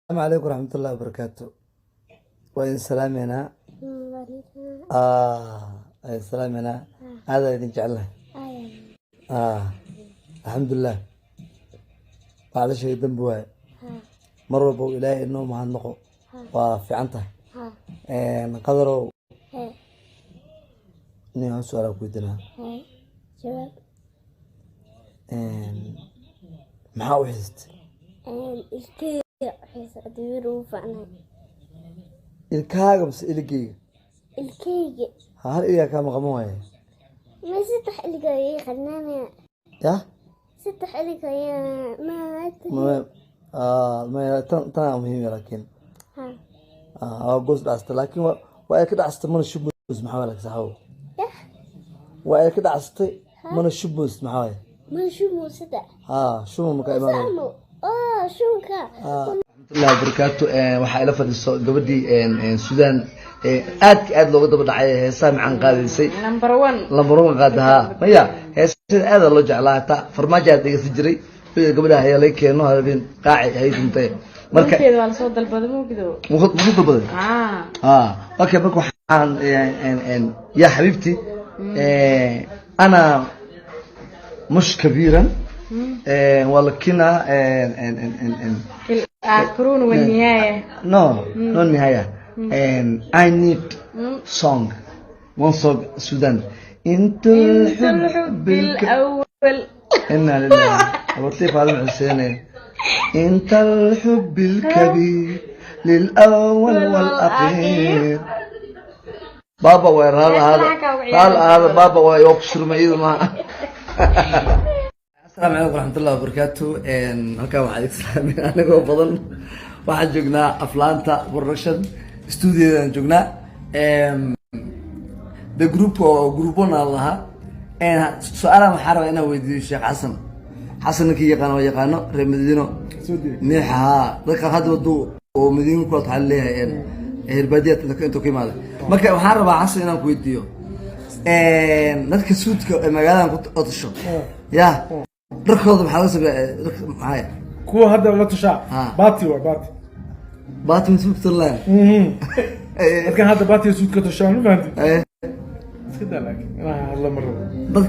السلام عليكم ورحمة الله وبركاته. وين سلامنا؟ وين سلامنا؟ هذا اللي نجعله. الحمد لله. على شيء ذنبه. مرة بو إلهي إنه مع النقو وفي عنته. قدروا. نيجي سؤال كويتنا. جواب. ما هو حست. الكاغ بس الكي هل إياه كام غموه ما ستح الكي خلنا يا ستح الكي ما تنا مهم لكن جوز دعست لكن وأنا كده عست من الشبوز محاولك سحو وأنا كده عست من الشبوز محاولة من شو مو ستح شو مكايمان شو كا الله وبركاته waxaa ila fadhiso gabadhii Suudaan aad looga daba dhacay heesaha macaan qaadisay number 1 qaadaha maya heesaha aad loo jeclaa ta farmaajo aad dhigay jiray gabadha ayaa la keeno habeen qaaci ay duntay marka keeda waa la soo dalbaday muxuu dalbaday okay marka waxaan ya xabiibti ana مش كبيرا ولكنها الآخرون والنهاية no النهاية and I need song one song Sudan انت الحب الأول إنا لله لطيف هذا الحسين انت الحب الكبير للأول والأخير بابا وين هذا بابا ويوكسر معي ما السلام عليكم ورحمة الله وبركاته. هلكا waxaad islaameen anagoo badan waxaan joognaa Atlanta production studio aan joognaa the groupona laha su'aalaha waxaan rabaa inaan weydiiyo Sheekh Xasan ninkii yaqaano reer Madiino neexa dadka hadda oo Madiino ku taal leeyahay herbadiyad inta ku imaada marka waxaan rabaa Xasan inaan ku weydiiyo dadka suudka magaalada ku otasho ya darkooda maxaa la sameeyay kuwa hadda la tushaa baati suudlaan dadkan hadda baati suudka tushaa ma fahanti iska dalak la maro dad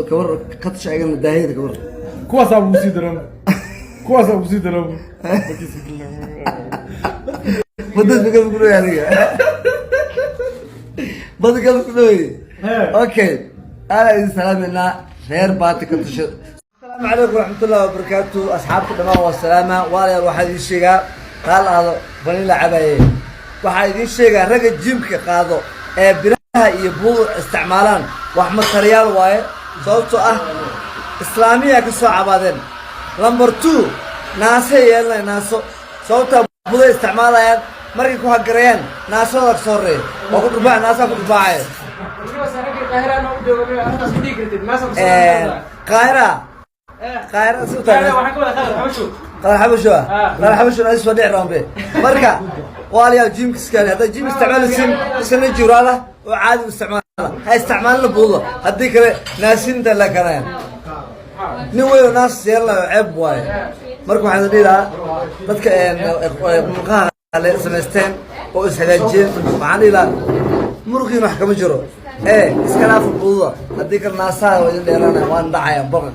kawar ka tashaagana daahiyada kawar kuwaas abu sii daran badad biga ku leeyahay badad ka ku leeyahay okay salaamina reer baati ka tashaa السلام عليكم ورحمة الله وبركاته. أصحابكم دماغ والسلامة ولا واحد يشيغا قال هذا فنيلا عباية واحد يشيغا رجع جيمك قاضو بناها يبغوا استعمالان وأحمد ريال واي صوته إسلامية كسو عبادين نمبر 2 ناس يلا ناسو صوته بغوا استعمالان مركي كوها قريان ناسو لك صوري وقل رباع ناسا كل رباعي قاهرة قاهرة سوتها قال حبشوا ناس وديع رامبي مركا واليا جيم كسكالي هذا جيم استعمال سن جوراله وعادي استعماله هاي استعمال بوله هذيك ناسين تلا كرين نوي ناس يلا عيب واي مركو waxaan dhiraa dadka muqaha la sameysteen oo isxagaajin waxaan dhiraa muruqii wax kama jiro iska laaf buuda hadii ka naasaha way dheeraanayaan waan dhacaya boqol